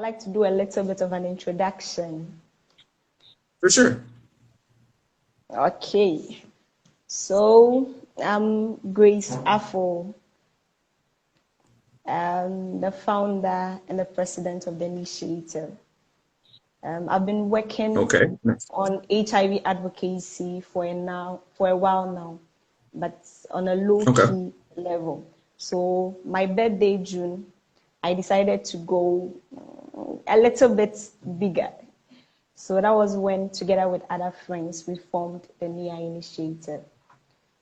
like to do a little bit of an introduction. For sure. Okay. So I'm Grace Afo, the founder and the president of the initiative. I've been working on HIV advocacy for a while now, but on a low-key level. So my birthday, June, I decided to go a little bit bigger. So that was when, together with other friends, we formed the NEA Initiative.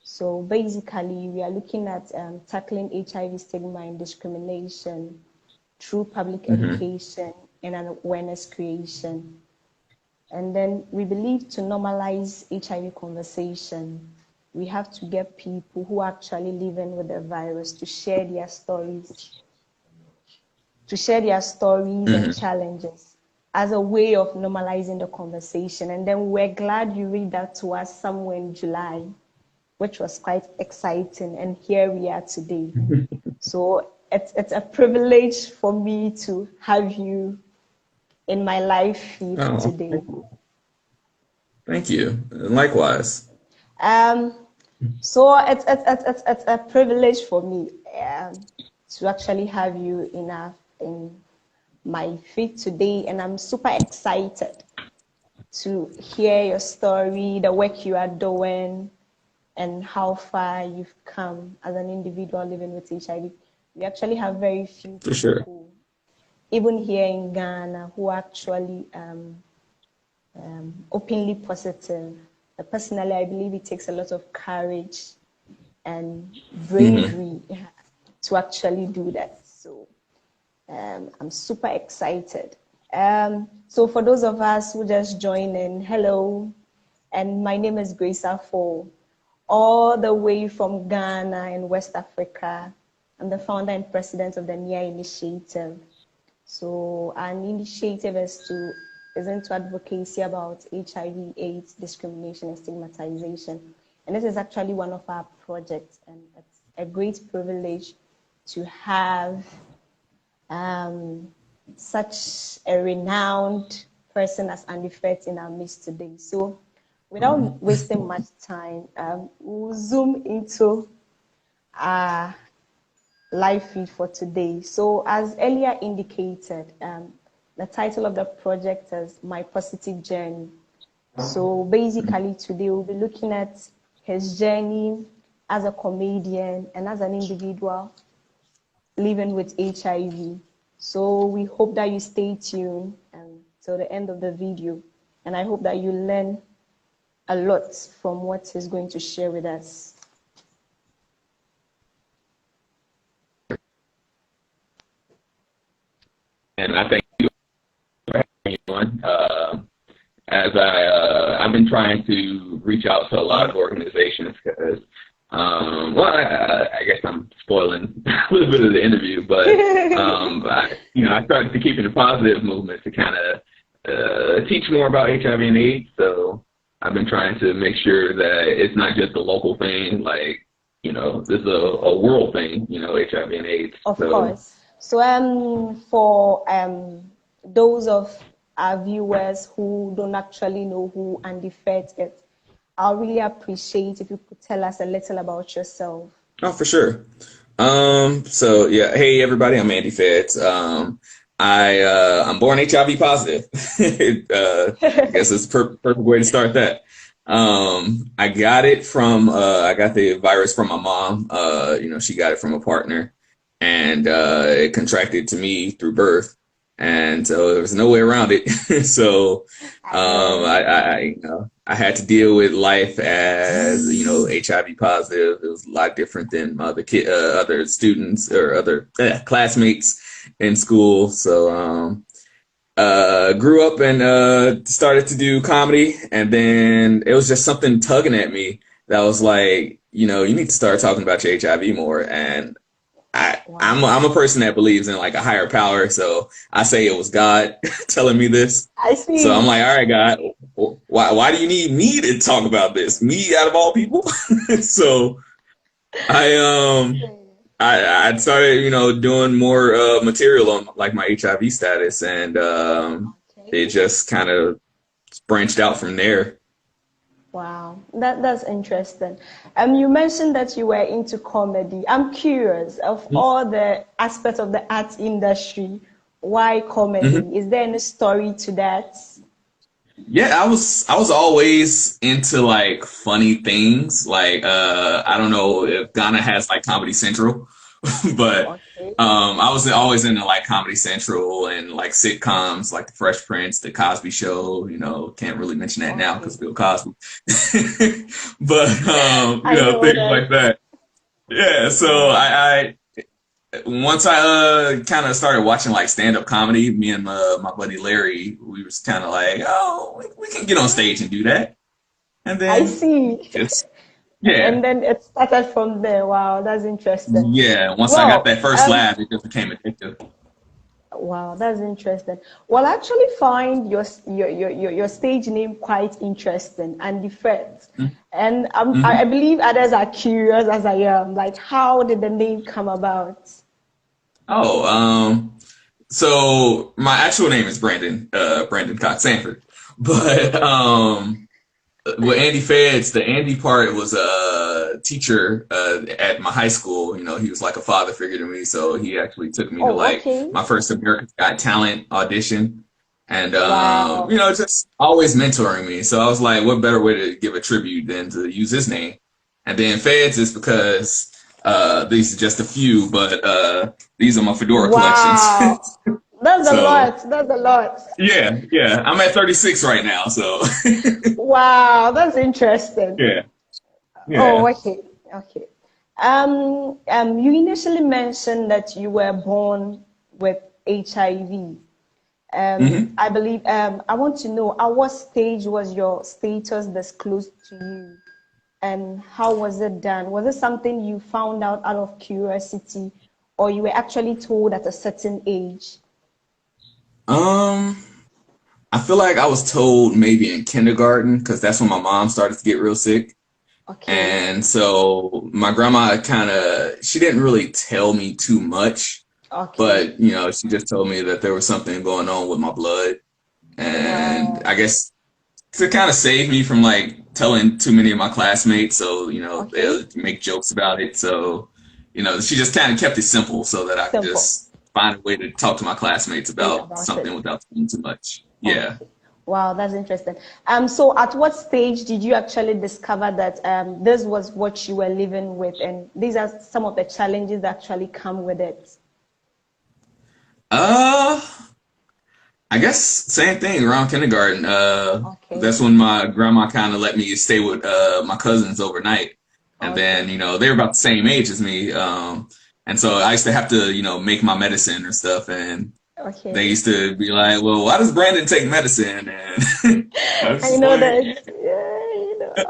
So basically, we are looking at tackling HIV stigma and discrimination through public education and an awareness creation. And then we believe to normalize HIV conversation, we have to get people who are actually living with the virus to share their stories, and challenges as a way of normalizing the conversation. And then we're glad you read that to us somewhere in July, which was quite exciting. And here we are today. So it's a privilege for me to have you in my live feed today. Thank you. Likewise. So it's a privilege for me to actually have you in my feed today, and I'm super excited to hear your story, the work you are doing, and how far you've come as an individual living with HIV. We actually have very few people, even here in Ghana, who are actually openly positive. Personally, I believe it takes a lot of courage and bravery to actually do that. So I'm super excited. So for those of us who just joined in, hello, and my name is Grace Afo, all the way from Ghana in West Africa. I'm the founder and president of the NEA Initiative. So our initiative is into advocacy about HIV, AIDS, discrimination, and stigmatization. And this is actually one of our projects, and it's a great privilege to have such a renowned person as Andy Fett in our midst today. So without wasting much time, we'll zoom into our live feed for today. So as earlier indicated, the title of the project is My Positive Journey. So basically today we'll be looking at his journey as a comedian and as an individual living with HIV. So we hope that you stay tuned till the end of the video, and I hope that you learn a lot from what he's going to share with us. And I thank you for having me on. As I've been trying to reach out to a lot of organizations because, I guess I'm spoiling a little bit of the interview, but I started to keep in a positive movement to kind of teach more about HIV and AIDS. So I've been trying to make sure that it's not just a local thing, like, this is a world thing, HIV and AIDS. Of course. So for those of our viewers who don't actually know who Andy Fett is, I'll really appreciate if you could tell us a little about yourself. Oh, for sure. So yeah, hey everybody, I'm Andy Fett. I'm born HIV positive. I guess it's the perfect way to start that. I got it from I got the virus from my mom. She got it from a partner, and it contracted to me through birth, and so there was no way around it. So I had to deal with life as HIV positive. It was a lot different than other students or other classmates in school. So grew up and started to do comedy, and then it was just something tugging at me that was like, you need to start talking about your HIV more. And I'm a person that believes in like a higher power, so I say it was God telling me this. I see. So I'm like, all right, God, why do you need me to talk about this? Me out of all people? So I I started, doing more material on like my HIV status, and it just kind of branched out from there. Wow, that's interesting. You mentioned that you were into comedy. I'm curious, of all the aspects of the arts industry, why comedy? Is there any story to that? Yeah, I was always into like funny things. Like I don't know if Ghana has like Comedy Central, but Okay. I was always into like Comedy Central and like sitcoms like The Fresh Prince, The Cosby Show. Can't really mention that now because Bill Cosby. But I know things that. like that. Yeah, so I once I kind of started watching like stand-up comedy, me and my buddy Larry, we was kind of like, oh, we can get on stage and do that. And I then see. just, And yeah, then it started from there. Wow, that's interesting. yeah. Once I got Well, that first laugh, it just became addictive. wow, that's interesting. Well, I actually find your stage name quite interesting and different. And I Mm-hmm. believe others are curious as I am. Like, how did the name come about? Oh, so my actual name is Brandon Cox Sanford, but with Andy Feds, the Andy part was a teacher at my high school. He was like a father figure to me, so he actually took me to Oh, like okay. my first America's Got Talent audition, and Wow. just always mentoring me. So I was like, what better way to give a tribute than to use his name? And then Feds is because these are just a few, but these are my fedora Wow. collections. That's a So lot. That's a lot. yeah, I'm at 36 right now. So Wow, that's interesting. yeah, Oh, yeah. okay. Okay. You initially mentioned that you were born with HIV. hmm I believe, I want to know at what stage was your status disclosed to you and how was it done? Was it something you found out of curiosity or you were actually told at a certain age? Um, I feel like I was told maybe in kindergarten because that's when my mom started to get real sick. Okay. And so my grandma she didn't really tell me too much, Okay. but she just told me that there was something going on with my blood. And Wow. I guess to kind of save me from like telling too many of my classmates, so they'll Okay. make jokes about it. So she just kind of kept it simple so that I could Simple. just find a way to talk to my classmates Say about about it. something without saying too much. Yeah. Okay. Wow, that's interesting. So at what stage did you actually discover that this was what you were living with, and these are some of the challenges that actually come with it? Uh, I guess same thing around kindergarten. Okay. That's when my grandma kind of let me stay with my cousins overnight, and then Okay. they were about the same age as me. And so I used to have to make my medicine or stuff, and they Okay. used to be like, "Well, why does Brandon take medicine?" And I was I just know like, that.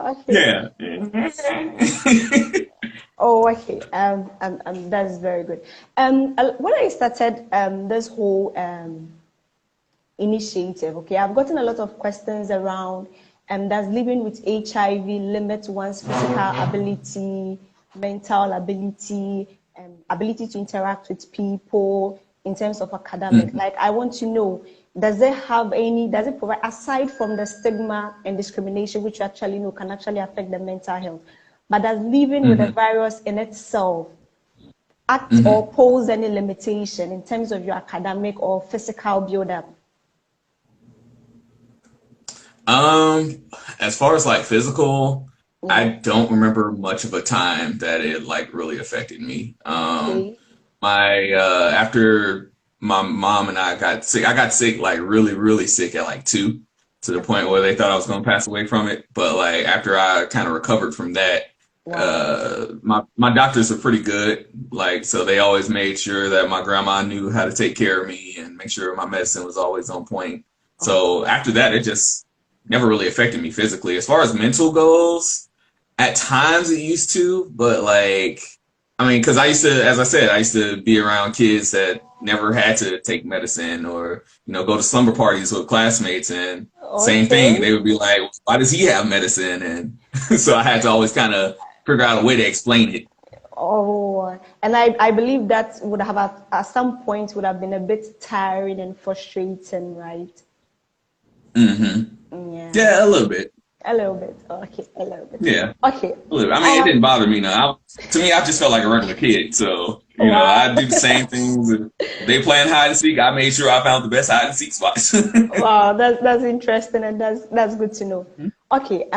Okay. "Yeah." Oh, okay. That's very good. When I started this whole initiative, okay, I've gotten a lot of questions around does living with HIV limit one's physical ability, mental ability, ability to interact with people in terms of academic? Mhm, Like, I want to know, does it provide, aside from the stigma and discrimination, which you actually know can actually affect the mental health, but does living with the mhm, virus in itself act mhm. or pose any limitation in terms of your academic or physical build-up? Um, as far as like physical, I Yes. don't remember much of a time that it like really affected me. Okay. My after my mom and I got sick like really, really sick at like 2 to the point Okay. where they thought I was gonna pass away from it. But like after I kind of recovered from that, Wow. my doctors were pretty good. Like so they always made sure that my grandma knew how to take care of me and make sure my medicine was always on point. So Okay. after that, it just never really affected me physically. As far as mental goes, at times it used to, but like, I mean, because I used to, as I said, I used to be around kids that never had to take medicine or, go to slumber parties with classmates and same thing. Okay. They would be like, why does he have medicine? And so I had to always kind of figure out a way to explain it. Oh, and I believe that would have at some point would have been a bit tiring and frustrating, right? Mm-hmm. Yeah, Yeah, a little bit. a little bit. Okay, a little bit. Yeah. Okay. I mean, it didn't bother me. No, to me, I just felt like a regular kid. So, Wow. I do the same things. If they playing hide and seek, I made sure I found the best hide and seek spots. Wow, that's interesting, and that's good to know. Okay,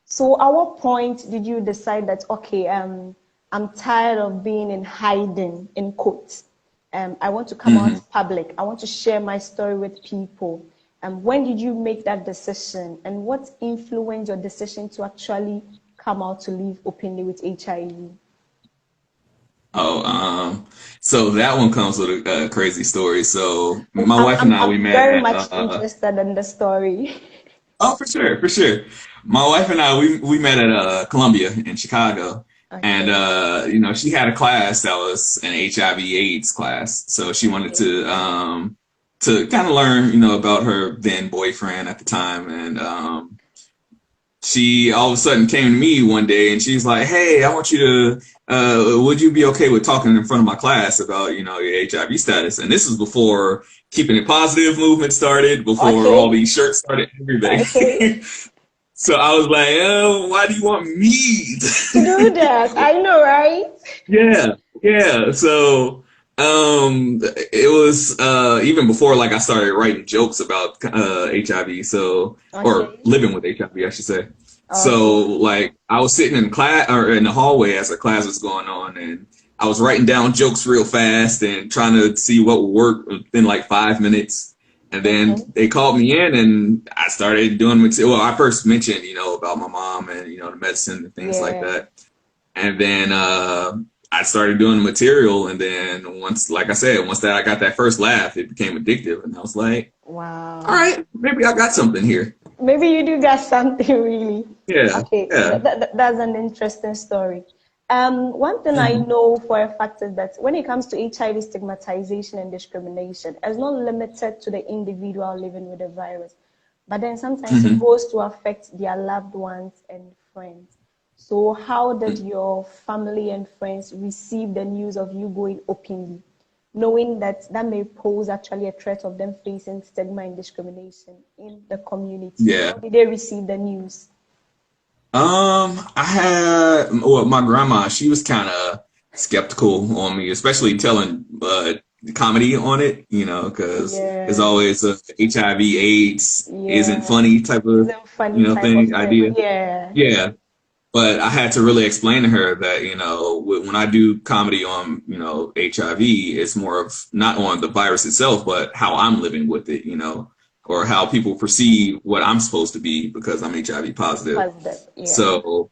so at what point did you decide that okay, I'm tired of being in hiding in quotes. I want to come out public. I want to share my story with people. When did you make that decision, and what influenced your decision to actually come out to live openly with HIV? Oh, so that one comes with a crazy story. So my wife and I'm, I, we I'm met very at, much interested in the story. oh, for sure, for sure. My wife and I, we met at Columbia in Chicago, and Okay. she had a class that was an HIV/AIDS class. So she wanted to kind of learn, about her then boyfriend at the time, and she all of a sudden came to me one day and she's like, "Hey, I want you to, would you be okay with talking in front of my class about, your HIV status?" And this was before Keeping It Positive movement started, before all Okay. these shirts started, Okay. everything. So I was like, "Oh, why do you want me To do to?" that, I know, right? Yeah, yeah. So it was even before like I started writing jokes about HIV, so or Okay. living with HIV, I should say. So Okay. like I was sitting in class or in the hallway as the class was going on, and I was writing down jokes real fast and trying to see what would work in like 5 minutes. And then Okay. they called me in, and I started doing material. Well, I first mentioned, about my mom and the medicine and things like Yeah. that. And then I started doing material, and then once, like I said, once that I got that first laugh, it became addictive, and I was like, "All Wow. right, maybe I got something here." Maybe you do got something really. Yeah, Okay, yeah. that's an interesting story. One thing I Mhm. know for a fact is that when it comes to HIV stigmatization and discrimination, it's not limited to the individual living with the virus, but then sometimes it Mhm. goes to affect their loved ones and friends. So, how did Mhm. your family and friends receive the news of you going openly, knowing that that may pose actually a threat of them facing stigma and discrimination in the community? Yeah. How did they receive the news? I had, well, my grandma, she was kind of skeptical on me, especially telling comedy on it, because it's Yeah, always a HIV/AIDS isn't yeah. funny type of, Isn't funny type of thing, thing. idea. Yeah. Yeah. But I had to really explain to her that, when I do comedy on, HIV, it's more of not on the virus itself, but how I'm living with it, or how people perceive what I'm supposed to be because I'm HIV positive. Positive. Yeah. So,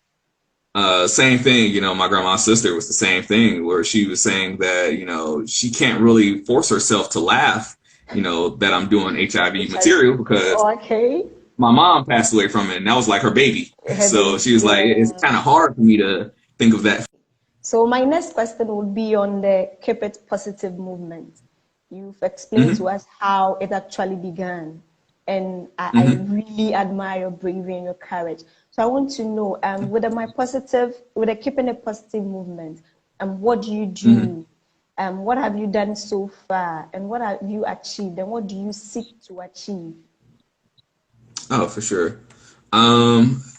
same thing, my grandma's sister was the same thing where she was saying that, she can't really force herself to laugh, that I'm doing HIV material HIV. because Okay. my mom passed away from it, and that was like her baby. Her So baby. she was like, it's Yeah. kind of hard for me to think of that. So my next question would be on the Keep It Positive movement. You've explained to Hmm. us how it actually began, and I Hmm. really admire your bravery and your courage. So I want to know, with the Keeping It Positive movement, what do you Hmm. do? What have you done so far, and what have you achieved, and what do you seek to achieve? Oh, for sure.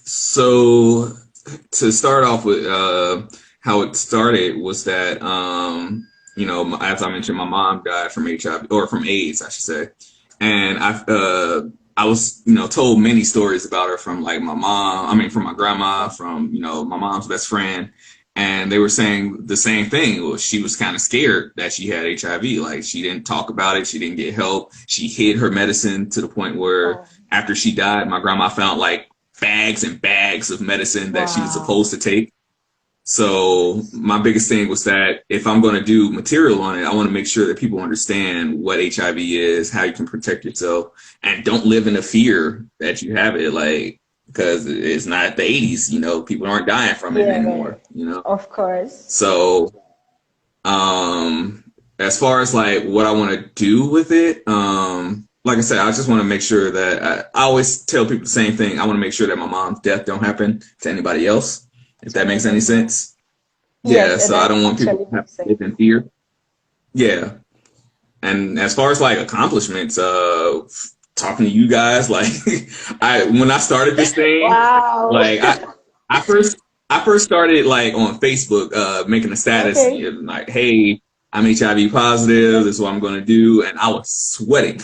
So to start off with, how it started was that, as I mentioned, my mom died from HIV or from AIDS, I should say, and I was, told many stories about her from like my mom, I mean, from my grandma, from, my mom's best friend. And they were saying the same thing. Well, she was kind of scared that she had HIV. Like she didn't talk about it. She didn't get help. She hid her medicine to the point where Oh, after she died, my grandma found like bags and bags of medicine that she was wow. supposed to take. So my biggest thing was that if I'm going to do material on it, I want to make sure that people understand what HIV is, how you can protect yourself, and don't live in the fear that you have it. Like, because it's not the 80s, people aren't dying from it Yeah, anymore. of course. So, um, as far as like what I want to do with it, like I said, I just want to make sure that I always tell people the same thing. I want to make sure that my mom's death don't happen to anybody else, if To that makes any anybody else. sense. Yeah, Yes, so I that don't want people actually to have makes to live sense. in fear. Yeah. And as far as like accomplishments, talking to you guys, like when I started this thing, Wow. like I first I first started like on Facebook, making a status Okay. like, hey, I'm HIV positive, this is what I'm gonna do, and I was sweating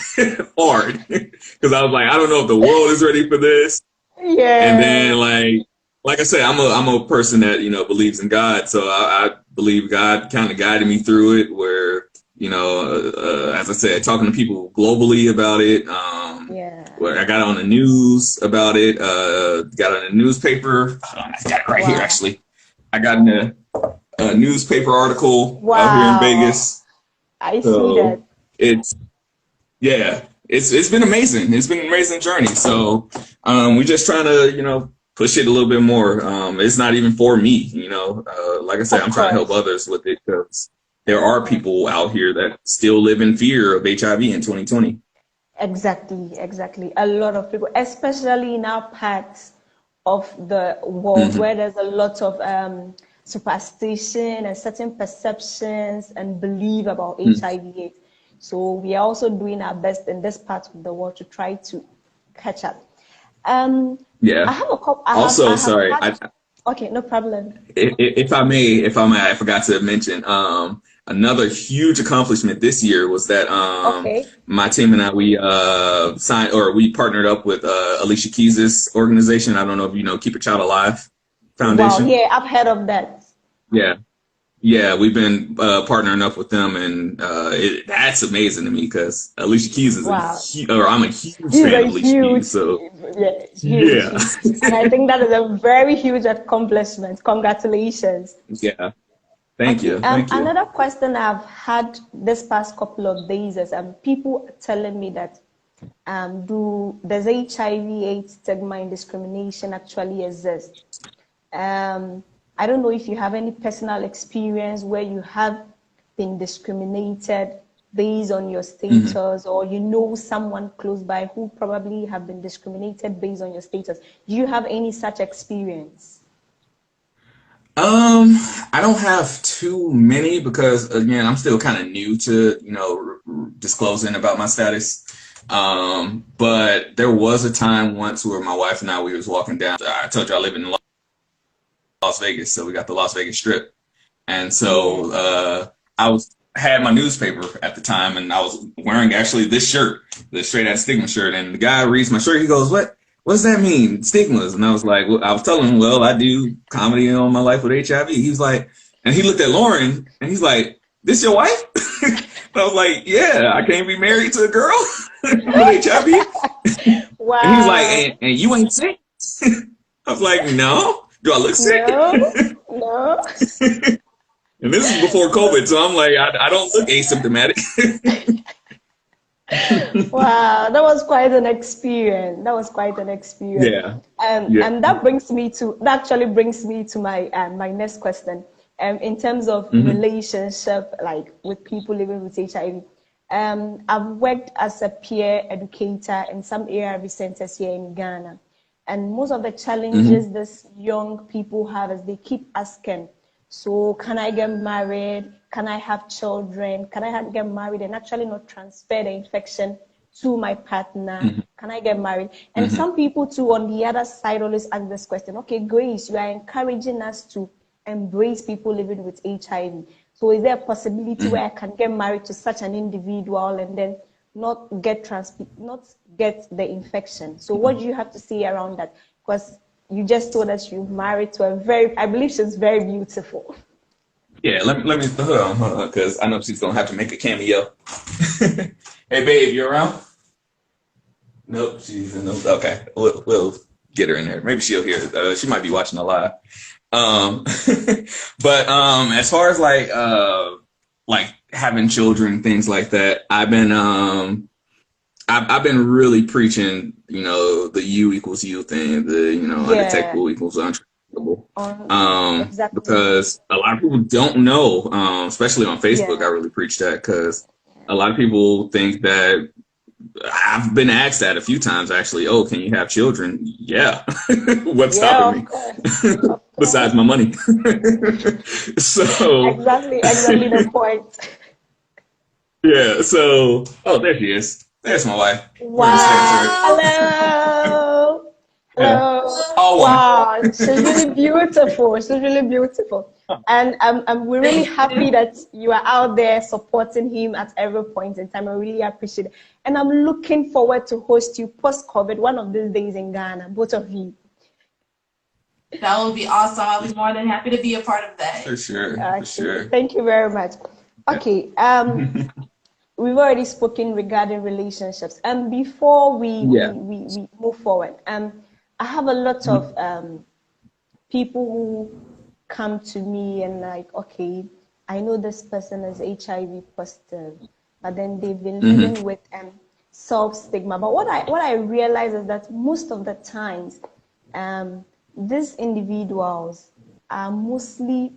hard because I was like, I don't know if the world is ready for this. And then Yeah. like I said, I'm a person that, believes in God. So I believe God kind of guided me through it where, as I said, talking to people globally about it, Yeah. where I got on the news about it, got on a newspaper. I got it right here, Wow. actually. I got in a newspaper article out here in Wow. Vegas. I see that. So it's, yeah, it's been amazing. It's been an amazing journey. So we're just trying to, push it a little bit more. It's not even for me, like I said, Of I'm trying to help course. others with it because there Of are course. people out here that still live in fear of HIV in 2020. Exactly, exactly. A lot of people, especially in our parts of the world Hmm. where there's a lot of superstition and certain perceptions and belief about HIV/AIDS. So we are also doing our best in this part of the world to try to catch up. Um, I Yeah. have a couple. Also, I have sorry, had. Okay, no problem. if I may, I forgot to mention, another huge accomplishment this year was that Okay. my team and I we partnered up with Alicia Keys' organization. I don't know if you know Keep a Child Alive Wow. Foundation. Yeah, I've heard of that. Yeah, yeah, we've been partnering up with them, and that's amazing to me because Alicia Keys is Wow. I'm a huge He's fan a of Alicia Keys. huge, So yeah, huge, yeah, huge. And I think that is a very huge accomplishment. Congratulations. yeah. Thank Okay, you, thank you. another question I've had this past couple of days is people telling me that does HIV/AIDS stigma and discrimination actually exist? Um, I don't know if you have any personal experience where you have been discriminated based on your Hmm. status, or you know someone close by who probably have been discriminated based on your status. Do you have any such experience? I don't have too many because again, I'm still kind of new to, disclosing about my status. But there was a time once where my wife and we was walking down. I told you I live in Las Vegas, so we got the Las Vegas Strip. And so Yeah. had my newspaper at the time, and I was wearing actually this shirt, the Straight Out Stigma shirt. And the guy reads my shirt. He goes, What does that mean? Stigmas? And I was like, I was telling him, well, I do comedy all my life with HIV. He was like, and he looked at Lauren, and he's like, this your wife? And I was like, yeah, I can't be married to a girl with HIV. And he was like, Wow. and you ain't sick? I was like, no. Do I look sick? No, no. And this is before COVID, so I'm like, I don't look asymptomatic. Wow, that was quite an experience. That was quite an experience. Yeah. Yeah. And that actually brings me to my next question. In terms of Hmm. relationship, like with people living with HIV, I've worked as a peer educator in some ARV centers here in Ghana, and most of the Hmm. challenges these young people have is they keep asking, so can I get married? Can I have children? Can I get married and actually not transfer the infection to my partner? Hmm. Can I get married? And Hmm. some people too on the other side always ask this question, okay, Grace, you are encouraging us to embrace people living with HIV. So is there a possibility Hmm. where I can get married to such an individual and then not get the infection? So what do you have to say around that? Because you just told us you're married to I believe she's very beautiful. Yeah, let me hold on, because I know she's gonna have to make a cameo. Hey, babe, you around? Nope, she's in the. Okay, we'll get her in there. Maybe she'll hear it. She might be watching the live. Um, but as far as like having children, things like that, I've been really preaching, the U equals U thing, the Yeah, undetectable equals untreatable. exactly. Because a lot of people don't know, especially on Facebook, I Yeah, really preach that because a lot of people think that I've been asked that a few times actually. Oh, can you have children? Yeah. What's Yeah, stopping of me? course. Of Besides course. my money. So Exactly the point. yeah. So there she is. There's my wife. We're in the same shirt. Wow. Hello. Yeah. Hello. All one. Wow. She's really beautiful. She's really beautiful. And we're really happy that you are out there supporting him at every point in time. I really appreciate it. And I'm looking forward to host you post-COVID one of these days in Ghana, both of you. That would be awesome. I'll be more than happy to be a part of that. For sure. Okay. For sure. Thank you very much. Okay. We've already spoken regarding relationships. And before we move forward, I have a lot of people who come to me and like, okay, I know this person is HIV positive, but then they've been living with self-stigma. But what I realize is that most of the times, these individuals are mostly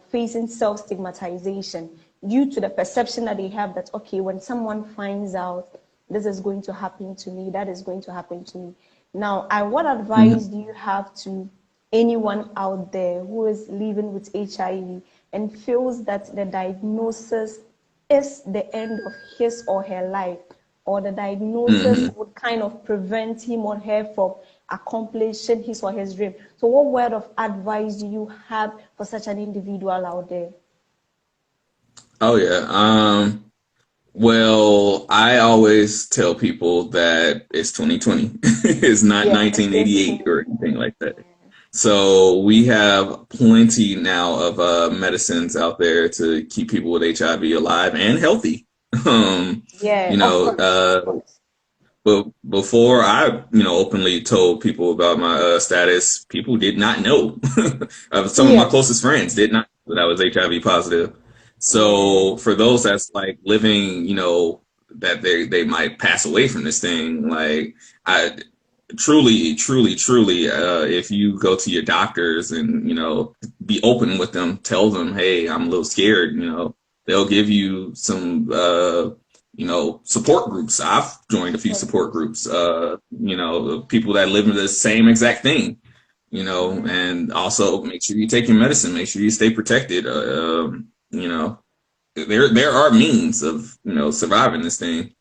facing self-stigmatization due to the perception that they have that, okay, when someone finds out this is going to happen to me, that is going to happen to me. Now, what advice do you have to anyone out there who is living with HIV and feels that the diagnosis is the end of his or her life, or the diagnosis would kind of prevent him or her from accomplishing his or his dream? So what word of advice do you have for such an individual out there? Oh yeah. Well, I always tell people that it's 2020. It's not Yes, 1988 or anything like that. So we have plenty now of medicines out there to keep people with HIV alive and healthy. Yeah, You of know, course. but before I, openly told people about my status, people did not know. Some of my Yes. closest friends did not know that I was HIV positive. Yeah. So for those that's like living, that they might pass away from this thing, like I truly, if you go to your doctors and be open with them, tell them, hey, I'm a little scared. They'll give you some support groups. I've joined a few support groups, people that live in the same exact thing, and also make sure you take your medicine, make sure you stay protected. There are means of, surviving this thing.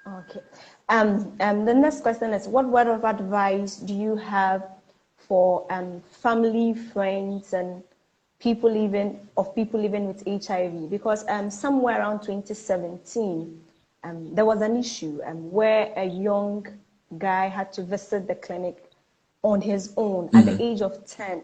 Okay. The next question is, what word of advice do you have for family, friends, and people living with HIV? Because somewhere around 2017, there was an issue where a young guy had to visit the clinic on his own at the age of 10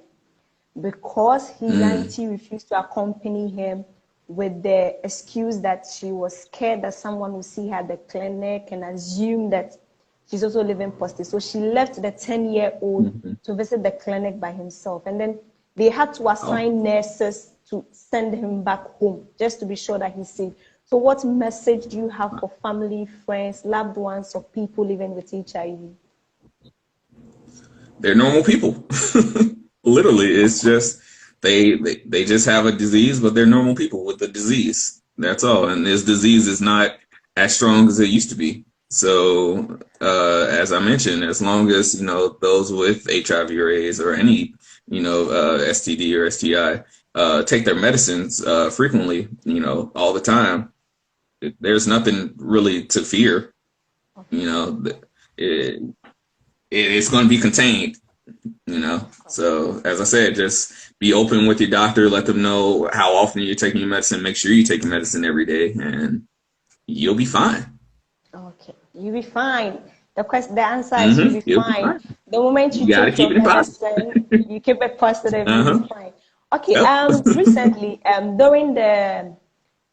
because his auntie refused to accompany him with the excuse that she was scared that someone would see her at the clinic and assume that she's also living positive. So she left the 10-year-old to visit the clinic by himself. And then they had to assign nurses to send him back home just to be sure that he's safe. So what message do you have for family, friends, loved ones, or people living with HIV? They're normal people. Literally, it's just they just have a disease, but they're normal people with the disease. That's all. And this disease is not as strong as it used to be. So, as I mentioned, as long as those with HIV or AIDS or any STD or STI take their medicines frequently, all the time, there's nothing really to fear. It's going to be contained. So as I said, just be open with your doctor, let them know how often you're taking your medicine, make sure you take your medicine every day, and you'll be fine. Okay, you'll be fine. The answer is you'll be fine. The moment you gotta take keep your it medicine, you keep it positive, you'll be fine. Okay, Yep. recently, during the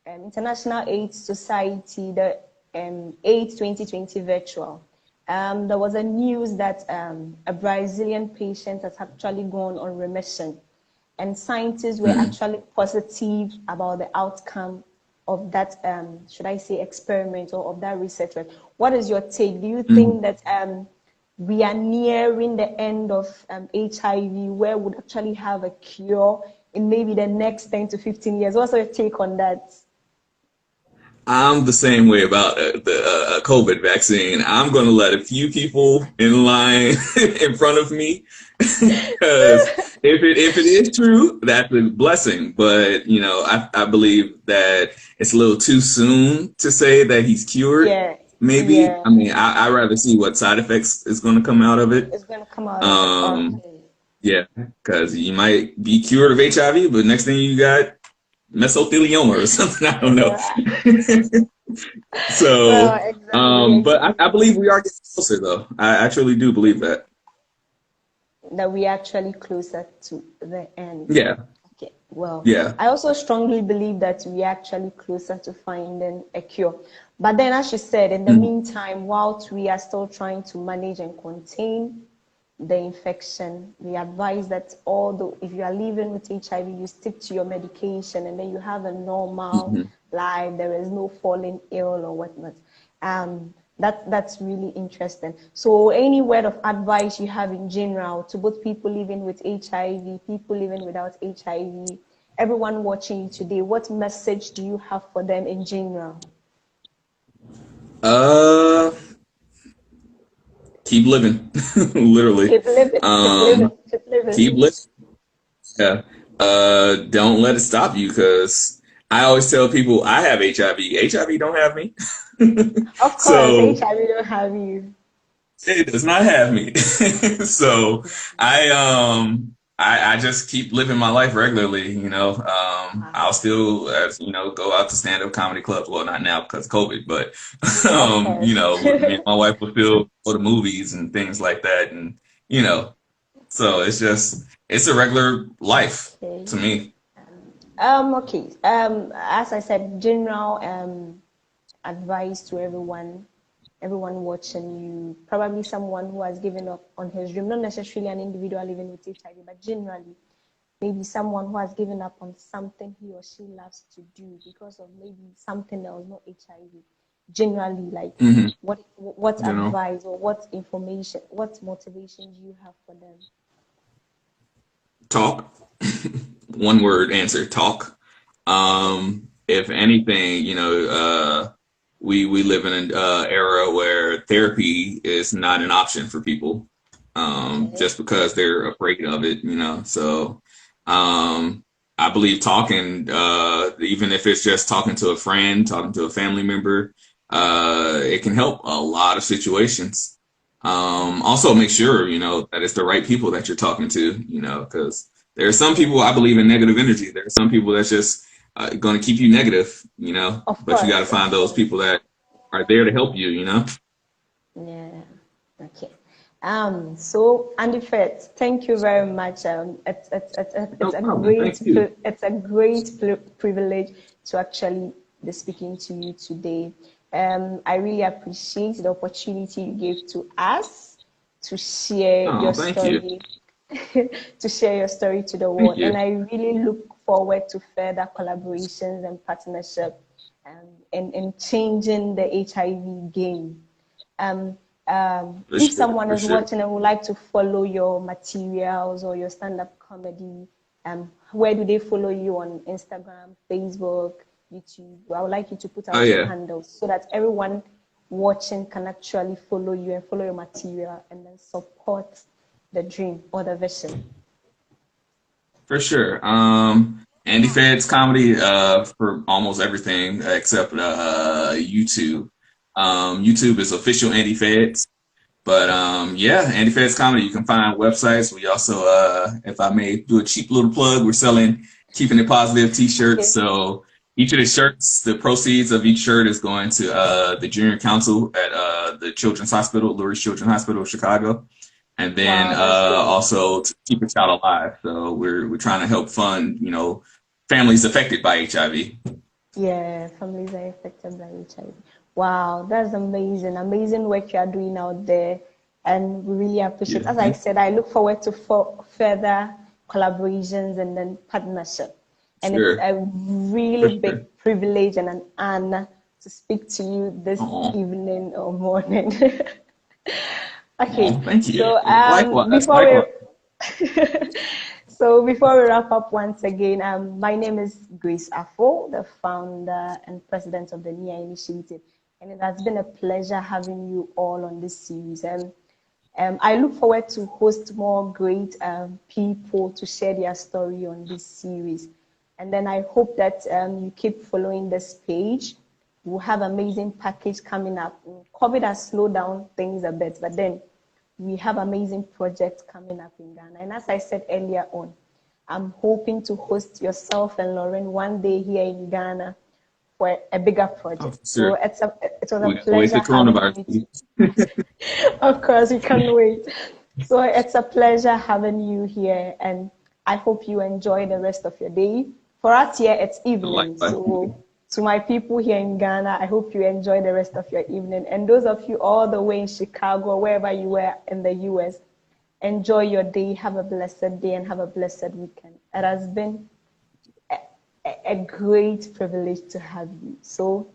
International AIDS Society, the AIDS 2020 virtual, there was a news that a Brazilian patient has actually gone on remission, and scientists were actually positive about the outcome of that, should I say, experiment or of that research. What is your take? Do you think that we are nearing the end of HIV, where we would actually have a cure in maybe the next 10 to 15 years? What's your take on that? I'm the same way about the COVID vaccine. I'm going to let a few people in line in front of me because if it is true, that's a blessing. But you know, I believe that it's a little too soon to say that he's cured. Yeah, Maybe. yeah. I mean, I rather see what side effects is going to come out of it. It's gonna come out of it. Um, Okay. yeah, because you might be cured of HIV, but next thing you got mesothelioma or something. I don't know. Yeah. Well, So, exactly, but I exactly. believe we are getting closer, though. I truly do believe that. That we actually closer to the end. Yeah, Okay. Well, yeah. I also strongly believe that we actually closer to finding a cure. But then, as you said, in the Mhm. meantime, whilst we are still trying to manage and contain the infection, we advise that although if you are living with HIV, you stick to your medication and then you have a normal Mhm. life. There is no falling ill or whatnot. That's really interesting. So, any word of advice you have in general to both people living with HIV, people living without HIV, everyone watching you today, what message do you have for them in general? Uh, keep living, literally. Keep living, keep living, Um, keep living. keep living. Yeah. Don't let it stop you, because I always tell people I have HIV. HIV don't have me. Of course, So HIV don't have you. it does not have me. So I just keep living my life regularly, you know. I'll Wow. still go out to stand up comedy clubs. Well, not now because of COVID, but Of you course. know, me and my wife will still go to movies and things like that, and you know, so it's a regular life Okay. to me. Okay. As I said, general advice to everyone watching you, probably someone who has given up on his dream, not necessarily an individual living with HIV, but generally, maybe someone who has given up on something he or she loves to do because of maybe something else, not HIV. Generally, like Hmm. what You know, advice or what information, what motivation do you have for them? talk. One word answer: talk. If anything, we live in an era where therapy is not an option for people, Okay. just because they're afraid of it, you know. So, I believe talking, even if it's just talking to a friend, talking to a family member, it can help a lot of situations. Also, make sure that it's the right people that you're talking to, because there are some Yeah. people, I believe, in negative energy. There are some people that's just going to keep you negative, Of but you got to course, of find those course. people that are there to help you, Yeah. Okay. So Andy Fitz, thank you very much. No problem. Thank you. it's a great privilege to actually be speaking to you today. I really appreciate the opportunity you gave to us to share Oh, your thank you. story, to share your story to the Thank world. you. And I really look forward to further collaborations and partnership in changing the HIV game. Um, For if sure. someone For is sure. watching and would like to follow your materials or your stand-up comedy, where do they follow you on Instagram, Facebook, YouTube? I would like you to put Oh, out your yeah. handles so that everyone watching can actually follow you and follow your material and then support the dream or the vision. For sure. Andy Fed's comedy for almost everything except YouTube. YouTube is official Andy Feds. But yeah, Andy Fed's comedy. You can find websites. We also, if I may do a cheap little plug, we're selling Keeping It Positive T-shirts. Okay. So each of the shirts, the proceeds of each shirt is going to the Junior Council at the Children's Hospital, Lurie's Children's Hospital of Chicago, and then Wow, that's great. also to Keep a Child Alive. So we're trying to help fund families affected by HIV. Yeah, families are affected by HIV. Wow, that's amazing. Amazing work you are doing out there. And we really appreciate. Yeah, As I said, I look forward to further collaborations and then partnership. And it's sure, a for really sure. big privilege and an honor to speak to you this Oh, evening or morning. Okay, thank you. so Likewise, before likewise. we So before we wrap up once again, my name is Grace Afo, the founder and president of the NEA Initiative. And it has been a pleasure having you all on this series. And I look forward to host more great people to share their story on this series. And then I hope that you keep following this page. We'll have amazing package coming up. COVID has slowed down things a bit, but then we have amazing projects coming up in Ghana. And as I said earlier on, I'm hoping to host yourself and Lauren one day here in Ghana for a bigger project. Sure. So it was a pleasure having you. Of course, we can't wait. So it's a pleasure having you here, and I hope you enjoy the rest of your day. For us here, it's evening. So to my people here in Ghana, I hope you enjoy the rest of your evening. And those of you all the way in Chicago, wherever you were in the US, enjoy your day. Have a blessed day and have a blessed weekend. It has been a great privilege to have you. So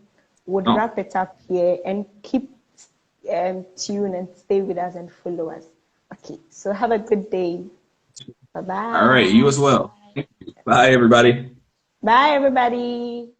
we'll wrap it up here and keep tuned and stay with us and follow us. Okay, so have a good day. Bye-bye. All right, you as well. Bye, everybody. Bye, everybody.